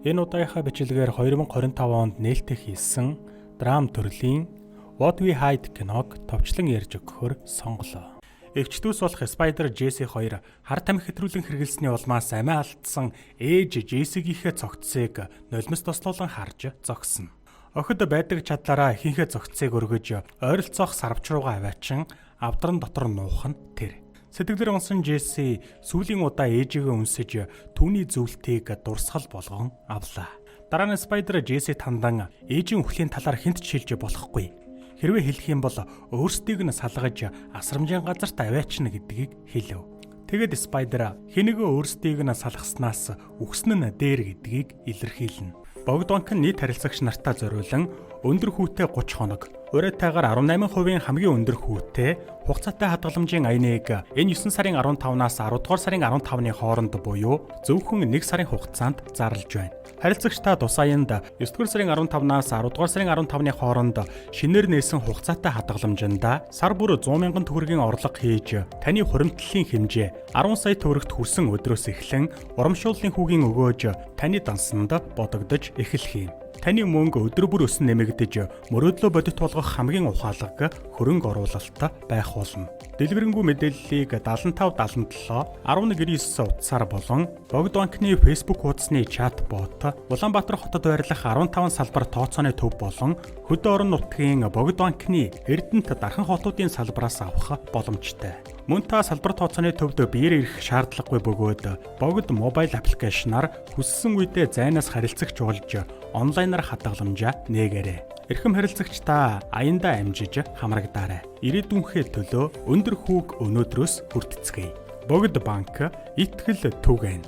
Энэ удаагийнхаа бичлэгээр 2025 онд нээлттэй хийсэн драм төрлийн What We Hide киног товчлон ярьж өгөхөөр сонголоо. Эгч дүүс болох Spider Jesse 2 хар тамхи хэтрүүлэн хэрэгэлсний улмаас амиа алдсан ээж Jesse-гийнхээ цогцсыг нулимс тослуулан харж зогсно. Охид байдаг чадлаараа ихэнхээ цогцсыг өргөж ойролцоох сарвч руугаа аваачин авдран дотор нуух нь тэр. Сэтгэлээр унсан Jesse сүүлийн удаа ээжигээ үнсэж түүний зүйлтийг дурсгал болгон авлаа. Дараа нь Spider Jesse тандан ээжийн үхлийн талаар хинт шилж болохгүй. Хэрвээ хэлэх юм бол өөрсдийг нь салгаж асрамжийн газарт аваачна гэдгийг хэлв. Тэгэд Spider хэнийгөө өөрсдийг нь салгаснаас үхсэн нь дээр гэдгийг илэрхийлнэ. Богдонк нь нийт харилцагч нартаа зориулан өндөр хүүтэй 30 хоног, урайтайгаар 18% хамгийн өндөр хүүтэй хугацаатай хадгаламжийн аяныг энэ 9 сарын 15-наас 10 дугаар сарын 15-ны хооронд буюу зөвхөн 1 сарын хугацаанд зарлж байна. Харилцагчдаа тус аянд 9 дугаар сарын 15-наас 10 дугаар сарын 15-ны хооронд шинээр нээсэн хугацаатай хадгаламжинд сар бүр 100 мянган төгрөгийн орлого хийж таны хуримтлалын хэмжээ 10 сая төгрөгт хүрсэн өдрөөс эхлэн урамшууллын хүүгийн өгөөж таны дансанд бодогдож эхэлх юм. Таны мөнгө өдөр бүр өсөн нэмэгдэж мөрөөдлөө бодит болгох хамгийн ухаалаг хөрөнгө оруулалт байх болно. Дэлгэрэнгүй мэдээллийг 7577 1199 утсаар болон Богдонкны Facebook хуудасны чат бот, Улаанбаатар хотод байрлах 15 салбар тооцооны төв болон хөдөө орон нутгийн Богдонкны Эрдэнэт дархан хотуудын салбараас авах боломжтой. Мөн та салбар тооцооны төвд биеэр ирэх шаардлагагүй бөгөөд Богд мобайл аппликейшнаар хүссэн үедээ зайнаас харилцагч болж онлайнаар хадгаламжаа нээгээрэй. Эрхэм харилцагч та аяндаа амжиж хамрагдаарай. Ирээдүйнхээ төлөө өндөр хүүг өнөөдрөөс хүртцгээе. Богд банк итгэл түгэн.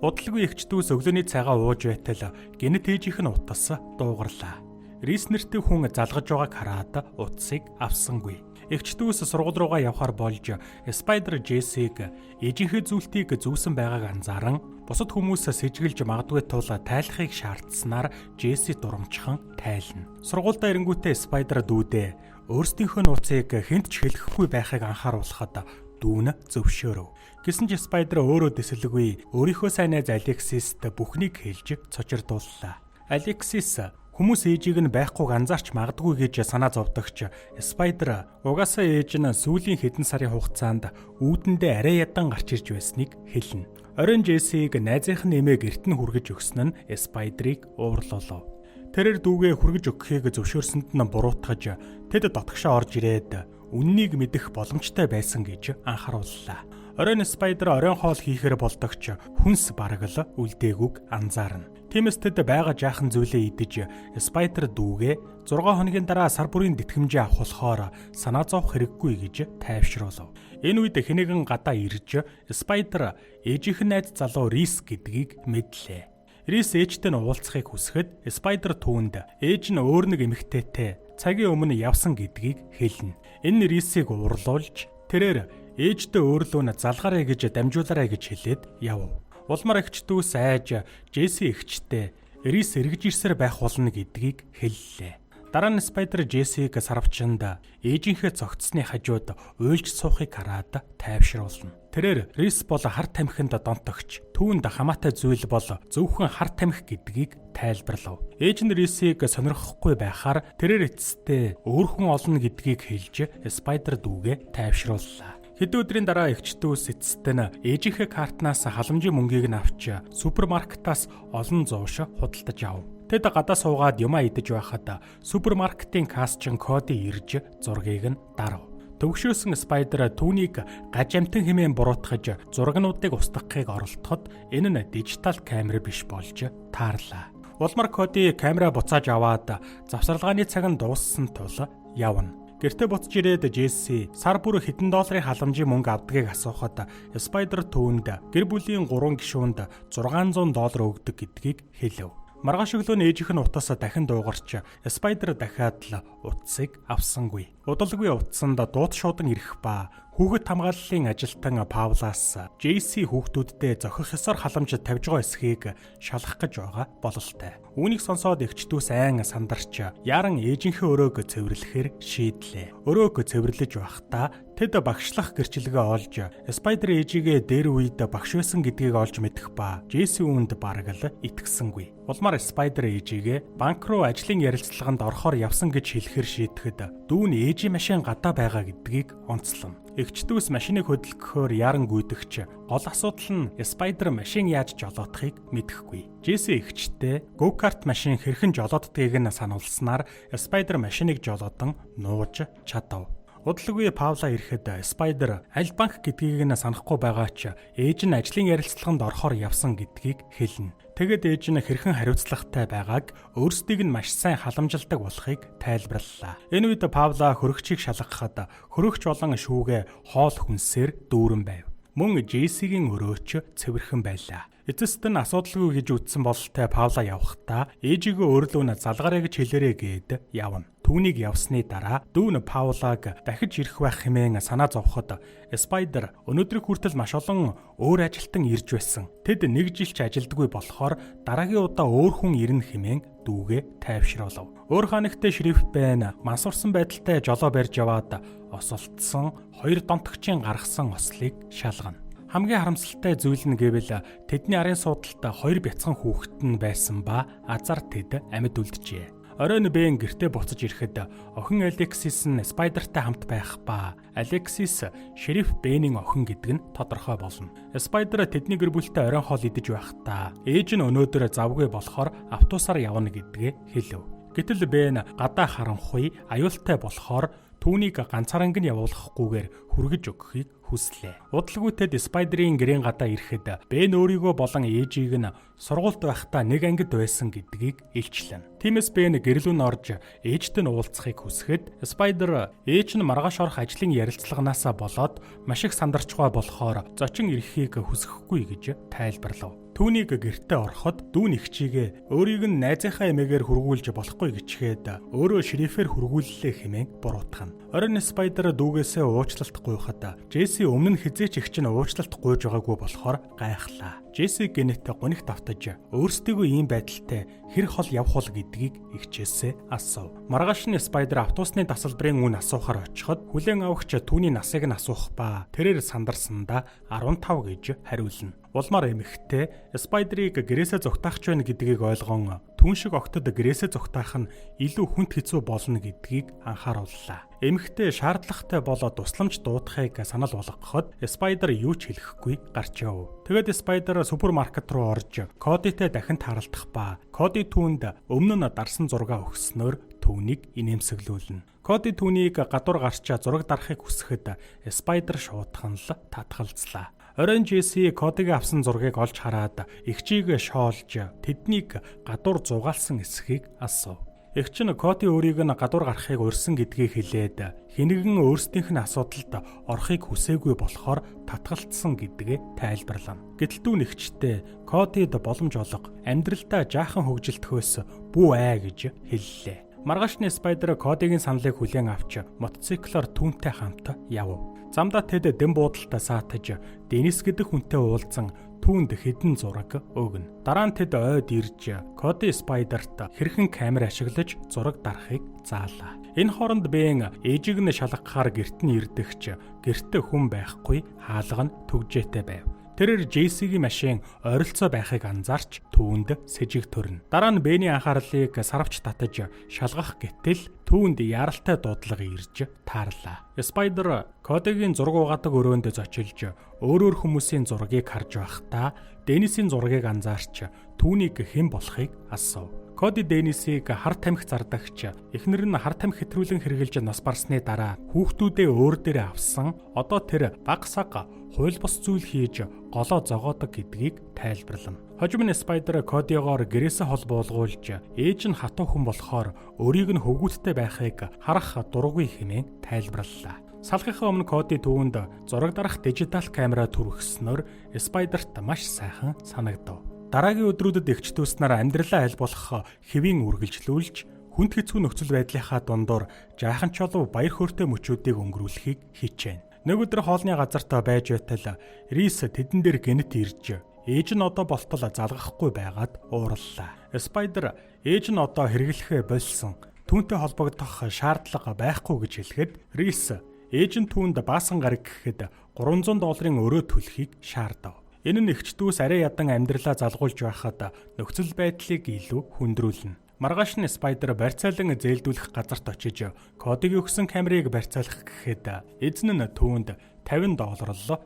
Удалгүй эгч дүүс өглөөний цайгаа ууж байтал гэнэт ээжийнх нь утас дуугарлаа. Рис нэртэй хүн залгаж байгааг хараад утсыг авсангүй. Эгч дүүс сургууль руугаа явхаар болж Spider Jesse-г ээжийнхээ зүйлтийг зүүсэн байгааг анзааран бусад хүмүүсээс сэжгэлж магадгүй тул тайлахыг шаардсанаар Jesse дурамчхан тайлна. Сургуультай ирэнгүүтээ Spider дүүдээ өөрсдийнхөө нууцыг хэнд ч хэлэхгүй байхыг анхааруулхад дүүн зөвшөөрөв. Гэсэн ч Spider өөрөө дэслэггүй өөрийнхөө сайн найз Alexis-т бүхнийг хэлж цочирдууллаа. Alexis хүмүүс ээжийг нь байхгүйг анзаарч магадгүй гэж санаа зовдогч Spider угаасаа ээж нь сүүлийн хэдэн сарын хугацаанд үүдэндээ арай ядан гарч ирж байсныг хэлнэ. Оройн Jesse-г найзынх нь эмээг эрт нь хүргэж өгсөн нь Spider-ыг уурлуулав. Тэрээр дүүгээ хүргэж өгөхийг зөвшөөрсөнд нь буруутгаж тэд дотгошоо орж ирээд үннийг мэдэх боломжтой байсан гэж анхаарууллаа. Оройн Spider оройн хоол хийхээр болдогч хүнс барагл үлдээгүйг анзаарна. Тиймээс тэд байгаа жаахан зүйлээ идэж Spider дүүгээ 6 хоногийн дараа сар бүрийн тэтгэмжээ авах болохоор санаа зовох хэрэггүй гэж тайвшруулав. Энэ үед хэнийгэн гадаа ирж Spider ээжийнх нь найз залуу Рис гэдгийг мэдлээ. Рис ээжтэй нь уулзахыг хүсэхэд Spider түүнд ээж нь өөр нэг эмэгтэйтэй цагийн өмнө явсан гэдгийг хэлнэ. Энэ Рисийг уурлуулж тэрээр ээжтэй өөрлөө нь залгаарай гэж дамжуулаарай гэж хэлээд яв. Улмаар эгч дүүс айж Jesse эгчтэй Рис эргэж ирсээр байх болно гэдгийг хэллээ. Дараа нь Spider Jesse-г сарвчанд ээжийнхээ цогцсны хажууд уйлж суухыг хараад тайвшруулна. Тэрээр Рис бол хар тамхинд донтогч, түүнд хамаатай зүйл бол зөвхөн хар тамхи гэдгийг тайлбарлав. Ээж нь Рисийг сонирхохгүй байхаар тэрээр эцэстээ өөр хүн олно гэдгийг хэлж Spider дүүгээ тайвшрууллаа. Хэдэн өдрийн дараа эгч дүүс эцэстээ нь ээжийнхээ картнаас халамжийн мөнгийг нь авч супермаркетаас олон зууш худалдаж ав. Тэд гадаа суугаад юмаа идэж байхад супермаркетын касчин кодыг ирж зургийг нь дарав. Төвшөөсөн Spider түүнийг гажамтан хэмээн буруутгаж зурагнуудыг устгахыг оролдоход энэ нь дижитал камер биш болж таарлаа. Улмар кодыг камера буцааж аваад завсарлагын цаг нь дууссан тул явна. Гэртээ буцаж ирээд Jesse сар бүр хэдэн долларын халамжийн мөнгө авдгийг асуухад Spider түүнд гэр бүлийн 3 гишүүнд $600 өгдөг гэдгийг хэлв. Маргааш өглөө ээжийнх нь утас дахин дуугарч Spider дахиад л утсыг авсангүй. Удалгүй утсанд дууд шуудан ирэх ба Хүүхэд хамгааллын ажилтан Паулаас JC хүүхдүүддээ зохих ёсоор халамж тавьж байгаа эсхийг шалгах гэж байгаа бололтой. Үүнийг сонсоод эгчдүүс айн сандарч яран ээжийнхээ өрөөг цэвэрлэхээр шийдлээ. Өрөөг цэвэрлэж байхдаа тэд багшлах гэрчлэгээ олж Спайдер ээжигээ дээр үед багш байсан гэдгийг олж мэдэх ба JC үүнд бараг л итгэсэнгүй. Улмаар Спайдер ээжигээ банк руу ажлын ярилцлаганд орохоор явсан гэж хэлэхээр шийдэхэд дүүн ээжийн машин гадаа байгаа гэдгийг онцлон. Эгчдүүс машиныг хөдөлгөхөөр яран гүйдэгч гол асуудал нь Спайдер машин яаж жолоодохыг мэдэхгүй. JC эгчтэй go-kart машин хэрхэн жолооддгийг нь сануулснаар Спайдер машиныг жолоодон нууж чадав. Удалгүй Паула ирэхэд Спайдер аль банк гэдгийг нь санахгүй байгаа ч ээж нь ажлын ярилцлаганд орохоор явсан гэдгийг хэлнэ. Тэгэд ээж нь хэрхэн хариуцлагатай байгааг өөрсдийг нь маш сайн халамжилдаг болохыг тайлбарллаа. Энэ үед Паула хөрөгчийг шалгахад хөрөгч болон шүүгээ хоол хүнсээр дүүрэн байв. Мөн JC-гийн өрөөч цэвэрхэн байлаа. Эцэст нь асуудалгүй гэж үздсэн бололтой Паула явхдаа ээжигээ өөрлөө нь залгаарай гэж хэлээрэй гээд явна. Түүнийг явсны дараа дүүн Паулаг дахиж ирэх байх хэмээн санаа зовход Спайдер өнөөдрийг хүртэл маш олон өөр ажилтан ирж байсан. Тэд нэг жил ч ажилдаггүй болохоор дараагийн удаа өөр хүн ирнэ хэмээн дүүгээ тайвшруулав. Өөр ханагтай шериф байна. Мансурсан байдалтай жолоо барьж яваад осолдсон хоёр донтогчийн гаргасан ослыг шалгана. Хамгийн харамсалтай зүйл нь гэвэл тэдний арын суудалд хоёр бяцхан хүүхэд нь байсан ба азар тэд амьд үлджээ. Оройн Бен гэртээ буцаж ирэхэд охин Алексис нь Спайдертай хамт байх ба Алексис шериф Бенийн охин гэдэг нь тодорхой болно. Спайдер тэдний гэр бүлтэй оройн хоол идэж байхдаа ээж нь өнөөдөр завгүй болохоор автобусаар явна гэдгээ хэлв. Гэтэл Бен гадаа харанхуй аюултай болохоор түүнийг ганцаараа нь явуулахгүйгээр хүргэж өгөхийг хүслээ. Удалгүй тэд Спайдерийн гэрийн гадаа ирэхэд Бен өөрийгөө болон ээжийг нь сургуульд байхдаа нэг ангид байсан гэдгийг илчлэн. Тиймээс Бен гэрлүүн орж ээжтэй нь уулзахыг хүсэхэд Спайдер ээж нь маргааш орох ажлын ярилцлаганаасаа болоод маш их сандарчгаа болохоор зочин ирэхийг хүсэхгүй гэж тайлбарлав. Түүнийг гэртээ ороход дүүн эгчийгээ өөрийг нь найзынхаа эмээгээр хүргүүлж болохгүй гिचгээд өөрөө шерифээр хүргүүллээ хэмээн буруутгана. Оройн Спайдер дүүгээсээ уучлалт гуйхад JC өмнө нь хизээч их чинь уучлалт гуйж байгаагүй болохоор гайхлаа. JC гэнэт гунигт автаж өөрсдийгөө ийм байдалтай хэр хол явах бол гэдгийг эгчээсээ асуув. Маргааш нь Спайдер автобусны тасалбарын үн асуухаар очиход хүлээн авахч түүний насыг нь асуух ба тэрээр сандарсандаа 15 гэж хариулна. Улмаар эмэгтэй Спайдерийг гэрээсээ зугтаахч байна гэдгийг ойлгон түн шиг огтод гэрээсээ зугтаах нь илүү хүнд хэцүү болно гэдгийг анхаарууллаа. Эмэгтэй шаардлагатай болоод тусламж дуудахыг санал болгоход Спайдер юу ч хэлэхгүй гарч яв. Тэгээд Спайдер супермаркет руу орж Кодитэй дахин тааралдах ба Коди түүнд өмнө нь дарсан зураг өгснөөр түүнийг инээмсэглүүлнэ. Коди түүнийг гадуур гарч зураг дарахыг хүсэхэд Спайдер шуудхан л татгалзлаа. Оройн JC Кодигийн авсан зургийг олж хараад эгчийг шоолж тэднийг гадуур зугаалсан эсхийг асуув. Эгч нь Коди өөрийг нь гадуур гарахыг урьсан гэдгийг хэлээд хинэгэн өөрсдийнх нь асуудалд орохыг хүсээгүй болохоор татгалцсан гэдгээ тайлбарлана. Гэтэл дүүн эгчтэй Кодид боломж олго амьдралдаа жаахан хөгжилтөхөөс бүү гэж хэллээ. Маргааш нь Спайдер Кодигийн саналыг хүлээн авч мотоциклоор түүнтэй хамт явв. Замдаа тэд дэм буудалтай саатаж Денис гэдэг хүнтэй уулзсан түүнд хэдэн зураг өгнө. Дараа нь тэд ойд ирж Коди Спайдерт хэрхэн камер ашиглаж зураг дарахыг заалаа. Энэ хооронд Бен ээжийг нь шалгахаар гэрт нь ирдэгч гэртээ хүн байхгүй хаалга нь түгжээтэй байв. Тэрээр JC-гийн машин ойролцоо байхыг анзаарч түүнд сэжиг төрнө. Дараа нь Бений анхаарлыг сарвч татаж шалгах гэтэл түүнд яралтай дуудлага ирж таарлаа. Спайдер Кодигийн зураг угаадаг өрөөнд зочилж өөрөөр хүмүүсийн зургийг харж байхдаа Денисийн зургийг анзаарч түүнийг хэн болохыг асуув. Коди Денисийг хар тамхи зардагч эхнэр нь хар тамхи хэтрүүлэн хэрглэж нас барсны дараа хүүхдүүдээ өөр дээрээ авсан. Одоо тэр баг саг хууль бус зүйл хийж голоо зогоодог гэдгийг тайлбарлана. Хожим нь Спайдер Кодиогоор гэрээсээ хол буулгуулж ээж нь хатуу хүн болохоор өөрийг нь хөвгүүдтэй байхыг харах дургүй хэмээн тайлбарллаа. Салхихаа өмнө Коди түүнд зураг дарах дижитал камера түргснээр Спайдерт маш сайхан санагдав. Дараагийн өдрүүдэд эгчтүүснээр амьдралаа аль болох хэвийн үргэлжлүүлж хүнд хэцүү нөхцөл байдлынхаа дундуур жаахан чолов баяр хөөртэй мөчүүдийг өнгөрүүлэхийг хичээнэ. Нэг өдөр хоолны газарт байж байтал Рис тэдэн дээр гэнэт ирж ээж нь одоо болтол залгахгүй байгаад уурлаа. Спайдер ээж нь одоо хэрэглэхээ болсон. Түүнтэй холбогдох шаардлага байхгүй гэж хэлэхэд Рис ээж нь түүнд баасан гараг гэхэд $300 өрөө төлөхийг шаардав. Энэ нь эгчдүүс арай ядан амьдралаа залгуулж байхад нөхцөл байдлыг илүү хүндрүүлнэ. Маргааш нь Спайдер барьцаалан зээлдүүлэх газарт очиж кодыг өгсөн камерыг барьцаалах гэхэд эзэн нь түүнд $50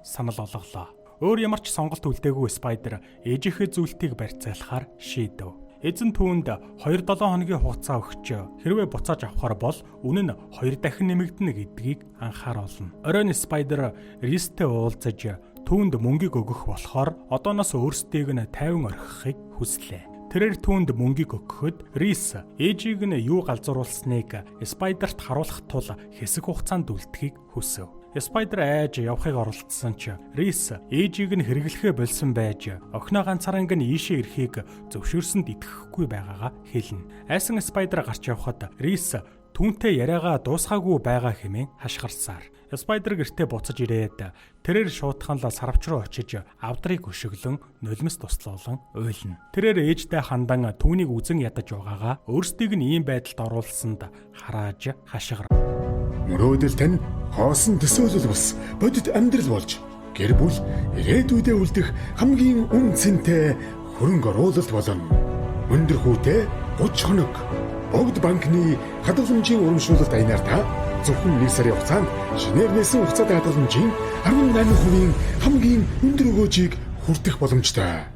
санал олголоо. Өөр ямар ч сонголт үлдээгүй Спайдер ээжийнхээ зүйлтийг барьцаалахаар шийдэв. Эзэн түүнд 2-7 хоногийн хугацаа өгч хэрвээ буцааж авахар бол үнэ нь 2 дахин нэмэгдэнэ гэдгийг анхааруулна. Оройн Спайдер Ристэй уулзаж түүнд мөнгийг өгөх болохоор одооноос өөрсдийг нь тайван орхихыг хүслээ. Тэрээр түүнд мөнгийг өгөхөд Рис ээжийг нь юу галзууруулсныг Спайдерт харуулах тул хэсэг хугацаанд үлдэхийг хүсэв. Спайдер айж явахыг оролдсон ч Рис ээжийг нь хэрэглэхээ болсон байж охиноо ганцаараа ийшээ ирэхийг зөвшөөрсөнд итгэхгүй байгаагаа хэлнэ. Айсан Спайдер гарч явхад Рис түүнтэй яриагаа дуусгаагүй байгаа хэмээн хашгирсаар. Спайдер гэртээ буцаж ирээд тэрээр шуудхан л сарвч руу очиж авдрыг өшөглөн нулимс туслуулан уйлна. Тэрээр ээжтэй хандан түүнийг үзен ядаж байгаагаа өөрсдийг нь ийм байдалд оруулсанд харааж хашгир. Мөрөөдөл тань хоосон төсөөлөл бус бодит амьдрал болж гэр бүл ирээдүйдээ үлдэх хамгийн үнцэнтэй хөрөнгө оруулалт болно. Өндөр хүүтэй 30 хоног Богд банкны хадгаламжийн урамшуулалт аянаар та зөвхөн 1 сарын хугацаанд шинээр нээсэн хугацаатай хадгаламжийн 18% хамгийн өндөр өгөөжийг хүртэх боломжтой.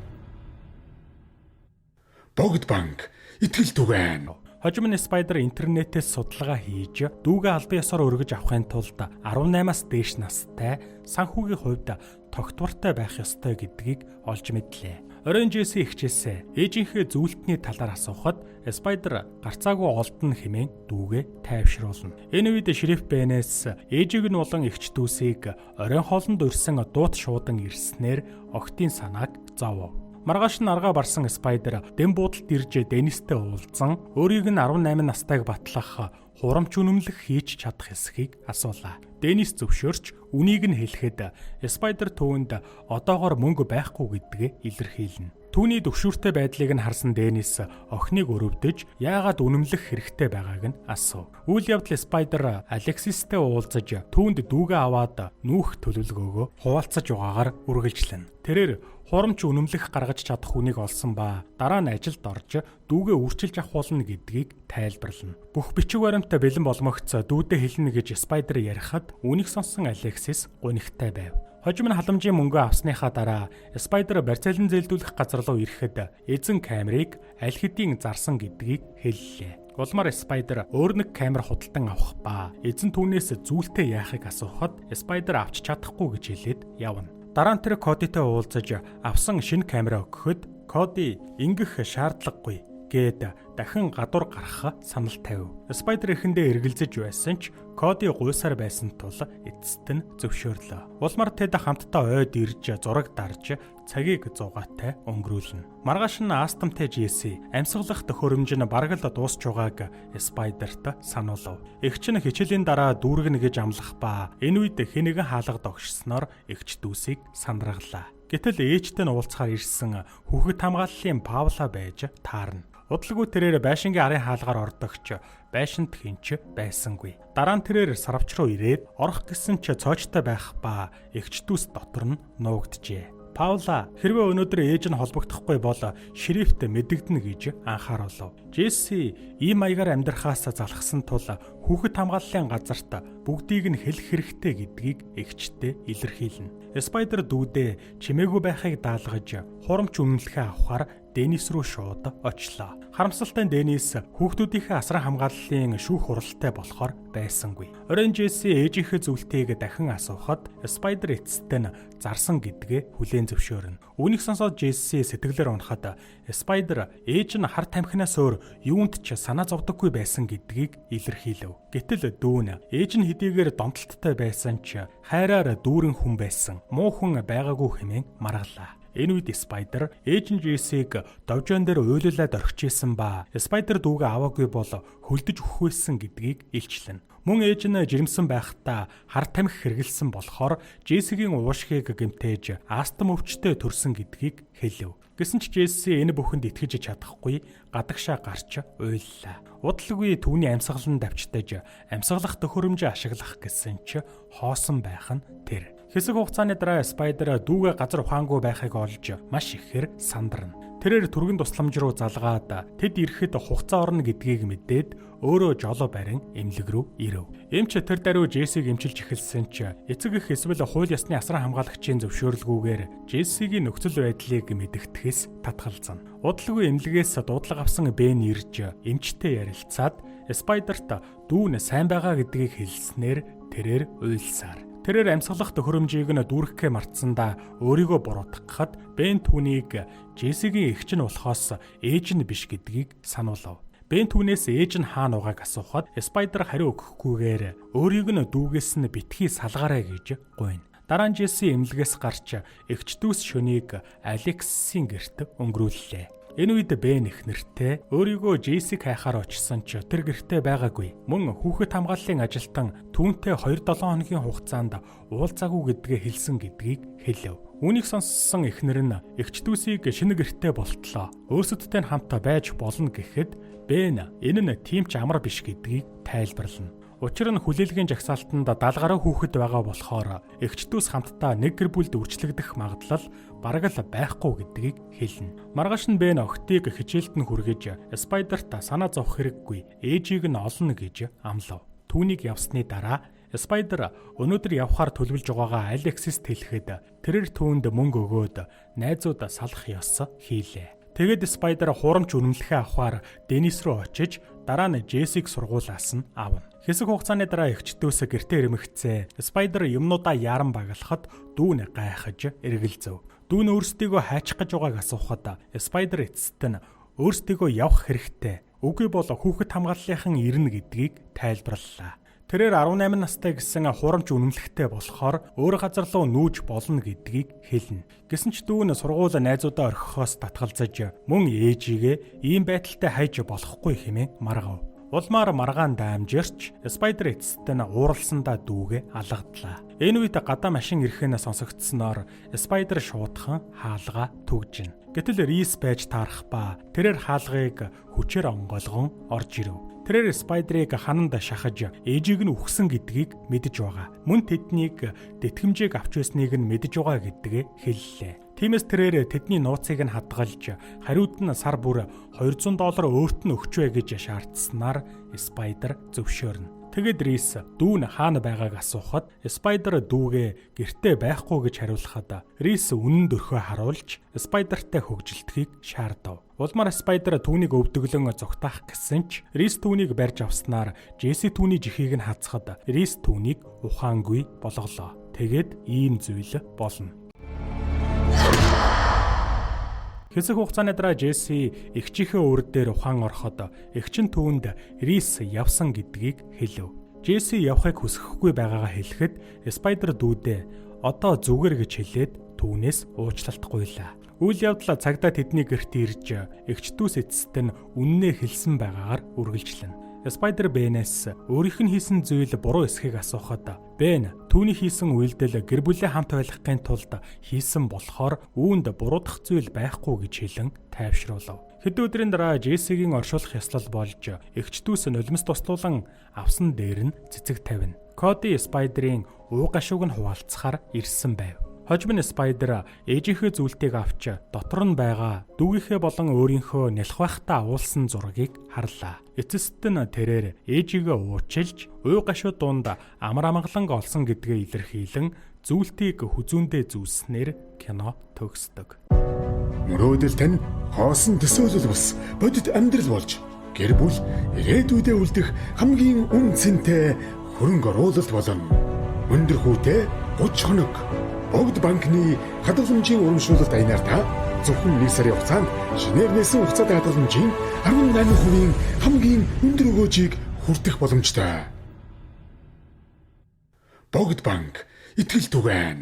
Богд банк итгэл түгээн. Хожим нь Спайдер интернетээс судалгаа хийж дүүгээ албан ёсоор өргөж авахын тулд 18-аас дээш настай санхүүгийн хувьд тогтвортой байх ёстой гэдгийг олж мэдлээ. Оройн Джесси ихчээсээ ээжийнхээ зүйлтний талаар асуухад Спайдер гарцаагүй олдно хэмээн дүүгээ тайвшруулна. Энэ үед шериф Бенес ээжийг нь болон эгч дүүсийг оройн хоолнд урьсан дуут шуудан ирснээр охидын санааг зовов. Маргааш нь аргаа барсан Спайдер дэм буудалд ирж Денистэй уулзсан өөрийг нь 18 настайг батлах хурамч үнэмлэх хийж чадах эсхийг асуулаа. Денис зөвшөөрч үнийг нь хэлэхэд Спайдер түүнд одоогоор мөнгө байхгүй гэдгээ илэрхийлнэ. Түүний дэвшүүртэй байдлыг нь харсан Денис охиныг өрөвдөж яагаад үнэмлэх хэрэгтэй байгааг нь асуув. Үйл явдал Спайдер Алексистэй уулзаж түүнд дүүгээ аваад нүүх төлөвлөгөөгөө хуваалцаж байгаагаар үргэлжлэнэ. Тэрээр хурамч үнэмлэх гаргаж чадах хүнийг олсон ба дараа нь ажилд орж дүүгээ үрчилж авах болно гэдгийг тайлбарлана. Бүх бичиг баримт бэлэн болмогц дүүдээ хэлнэ гэж Спайдер ярихад үнийг сонсон Алексис гунигтай байв. Хожим нь халамжийн мөнгө авсныхаа дараа Спайдер барьцаалан зээлдүүлэх газар руу ирэхэд эзэн камерыг аль хэдийн зарсан гэдгийг хэллээ. Улмаар Спайдер өөр нэг камер худалдан авах ба эзэн түүнээс зүйлтэй яахыг асуухад Спайдер авч чадахгүй гэж хэлээд явна. Дараа нь тэр Кодитой уулзаж авсан шинэ камераа өгөхөд Коди ингэх шаардлагагүй гээд дахин гадуур гарах санал тавив. Спайдер эхэндээ эргэлзэж байсан ч Коди гуйсаар байсан тул эцэст нь зөвшөөрлөө. Улмаар тэд хамтдаа ойд ирж зураг дарж цагийг зугаатай өнгөрүүлнэ. Маргааш нь Астамтай Джесси амьсгалах төхөөрөмж нь бараг л дуусч байгааг Спайдерт сануулав. Эгч нь хичээлийн дараа дүүргэнэ гэж амлах ба энэ үед хэнэгэн хаалга догшсноор эгч дүүсийг сандрахлаа. Гэтэл ээжтэй нь уулзахаар ирсэн хүүхэд хамгааллын Паула байж таарна. Удалгүй тэрээр байшингийн арын хаалгаар ордогч байшинд хинч байсангүй. Дараа нь тэрээр сарвч руу ирээд орох гэсэн ч цоочтой байх ба эгч дүүс дотор нь нуугджээ. Паула хэрвээ өнөөдөр ээж нь холбогдохгүй бол шерифт мэдэгдэнэ гэж анхааруулав. Джесси ийм маягаар амьдрахаас залхсан тул хүүхэд хамгааллын газарт бүгдийг нь хэлэх хэрэгтэй гэдгийг эгчтэй илэрхийлнэ. Спайдер дүүдээ чимээгүй байхыг даалгаж хурамч үнэмлэхээ авахар Денис рүү шууд очлоо. Харамсалтай нь Денис хүүхдүүдийнхээ асран хамгааллын шүүх хуралтай болохоор байсангүй. Оройн Джесси ээжийнхээ зүйлтийг дахин асуухад Спайдер эцэстээ нь зарсан гэдгээ хүлээн зөвшөөрнө. Үүнийг сонсоод Джесси сэтгэлээр унахад Спайдер ээж нь хар тамхинаас өөр юунд ч санаа зовдоггүй байсан гэдгийг илэрхийлв. Гэтэл дүүн ээж нь хэдийгээр донтолттой байсан ч хайраар дүүрэн хүн байсан. Муу хүн байгаагүй хэмээн маргалаа. Энэ үед Спайдер ээж нь Джессиг довжоон дээр уйлуулад орхиж исэн ба Спайдер дүүгээ аваагүй бол хөлдөж өгөх байсан гэдгийг илчлэнэ. Мөн ээж нь жирэмсэн байхдаа хар тамхи хэрглэсэн болохоор Джессигийн уушгийг гэмтээж астм өвчтөй төрсөн гэдгийг хэлв. Гэсэн ч Джесси энэ бүхэнд итгэж чадахгүй гадагшаа гарч уйллаа. Удалгүй түүний амьсгалан давчтаж амьсгалах төхөөрөмж ашиглах гэсэн ч хоосон байх нь тэр. Хэсэг хугацааны дараа Спайдер дүүгээ газар ухаангүй байхыг олж маш ихээр сандарна. Тэрээр түргэн тусламж руу залгаад тэд ирэхэд хугацаа орно гэдгийг мэдээд өөрөө жолоо барин эмнэлэг рүү ирэв. Эмч тэр даруй Джессиг эмчилж эхэлсэн ч эцэг эх эсвэл хууль ёсны асран хамгаалагчийн зөвшөөрлгүйгээр Джессигийн нөхцөл байдлыг мэдэгдэхээс татгалзана. Удалгүй эмнэлгээс дуудлага авсан Бен ирж эмчтэй ярилцаад Спайдерт дүү нь сайн байгаа гэдгийг хэлснээр тэрээр уйлсаар. Тэрээр амьсгалах төхөөрөмжийг нь дүүрэхээ мартсандаа өөрийгөө буруутгахад Бен түүнийг Джессигийн эгч нь болохоос ээж нь биш гэдгийг сануулав. Бен түүнээс ээж нь хаана байгааг асуухад Спайдер хариу өгөхгүйгээр өөрийг нь дүүгээс нь битгий салгаарай гэж гуйна. Дараа нь Джесси эмнэлгээс гарч эгч дүүс шөнийг Алексийн гэрт өнгөрүүллээ. Энэ үед Бен их нэртэй өөрийгөө Джессиг хайхаар очсон ч тэр гэртээ байгаагүй. Мөн хүүхэд хамгааллын ажилтан түүнтэй 2-7 хоногийн хугацаанд уулзаагүй гэдгээ хэлсэн гэдгийг хэлв. Үүнийг сонссон эхнэр нь эгч дүүсийг шинэ гэртээ болтлоо. Өөрсөдтэй хамт байж болно гэхэд Бен энэ нь тийм ч амар биш гэдгийг тайлбарлана. Учир нь хүлээлгийн жагсаалтанд 70 гаруй хүүхэд байгаа болохоор эгч дүүс хамтдаа нэг гэр бүлд үрчлэгдэх магадлал бараг л байхгүй гэдгийг хэлнэ. Маргааш нь Бен охтыг хичээлд нь хүргэж Спайдерт санаа зовх хэрэггүй ээжийг нь олно гэж амлав. Түүнийг явсны дараа Спайдер өнөөдөр явхаар төлөвлөж байгаагаа Алексист хэлэхэд тэрээр түүнд мөнгө өгөөд найзууд салах ёс хийлээ. Тэгэд Спайдер хурамч үнэмлэхээ авахаар Денис рүү очиж дараа нь Джессиг сургуулаас нь авна. Хэсэг хугацааны дараа эгч дүүс гэртээ ирмэгцээ. Спайдер юмнуудаа яран баглахад дүү нь гайхаж эргэлзэв. Дүү нь өөрсдийгөө хайчих гэж байгааг асуухад Спайдер эцэст нь өөрсдийгөө явах хэрэгтэй. Үгүй бол хүүхэд хамгааллынхан ирнэ гэдгийг тайлбарллаа. Тэрээр 18 настай гэсэн хурамч үнэмлэхтэй болохоор өөр газар руу нүүж болно гэдгийг хэлнэ. Гэсэн ч дүү нь сургууль найзуудаа орхихоос татгалзаж мөн ээжигээ ийм байдалтай хайж болохгүй хэмээн маргав. Улмаар маргаан даамжирч Спайдер эцэст нь ууралсандаа дүүгээ алгадлаа. Энэ үед гадаа машин ирэхээ сонсогдсноор Спайдер шуудхан хаалгаа түгжинэ. Гэтэл Рис байж таарах ба тэрээр хаалгыг хүчээр онгойлгон орж ирэв. Тэрээр Спайдерыг хананд шахаж ээжийг нь үхсэн гэдгийг мэдэж байгаа. Мөн тэднийг тэтгэмжийг авч байсныг нь мэдэж байгаа гэдгээ хэллээ. Тиймээс тэрээр тэдний нууцыг нь хадгалж хариуд нь сар бүр $200 өөрт нь өгч вэ гэж шаардсанаар Спайдер зөвшөөрнө. Тэгэд Рис дүү нь хаана байгааг асуухад Спайдер дүүгээ гэртээ байхгүй гэж хариулахад Рис үнэн дөрхөө харуулж Спайдертай хөгжилдөхийг шаардав. Улмаар Спайдер түүнийг өвдөглөн зогтаах гэсэн ч Рис түүнийг барьж авснаар Джесси түүний жихийг нь хацхад Рис түүнийг ухаангүй болголоо. Тэгэд ийм зүйл болно. Хэсэг хугацааны дараа Джесси эгчийнхээ үр дээр ухаан ороход эгч нь түүнд Рис явсан гэдгийг хэлв. Джесси явахыг хүсэхгүй байгаагаа хэлэхэд Спайдер дүүдээ одоо зүгээр гэж хэлээд түүнээс уучлалт гуйлаа. Үйл явдал цагдаа тэдний гэрт ирж эгч дүүс эцэст нь үннээ хэлсэн байгаагаар үргэлжлэнэ. Спайдер Бенээс өөрийнх нь хийсэн зүйл буруу эсхийг асуухад Бен түүний хийсэн үйлдэл гэр бүлээ хамт байлгахын тулд хийсэн болохоор үүнд буруудах зүйл байхгүй гэж хэлэн тайвшруулав. Хэд өдрийн дараа Джессигийн оршуулах ёслол болж эгч дүүс нулимс туслуулан авсан дээр нь цэцэг тавина. Коди Спайдерийн уу гашууг нь хуваалцахаар ирсэн байв. Хожим нь Спайдер ээжийнхээ зүйлтийг авч дотор нь байгаа дүүгийнхээ болон өөрийнхөө нялх байхдаа агуулсан зургийг харлаа. Эцэст нь тэрээр ээжигээ уучилж уу гашуу дунд амар амгаланг олсон гэдгээ илэрхийлэн зүйлтийг хүзүүндээ зүүснээр кино төгсдөг. Мөрөөдөл тань хоосон төсөөлөл бус бодит амьдрал болж гэр бүл ирээдүйдээ үлдэх хамгийн үн цэнтэй хөрөнгө оруулалт болно. Өндөр хүүтэй 30 хоног Богд банкны хадгаламжийн урамшуулалт аянаар та зөвхөн 1 сарын хугацаанд шинээр нээсэн хугацаатай хадгаламжийн 18% хамгийн өндөр өгөөжийг хүртэх боломжтой. Богд банк итгэл түгээн.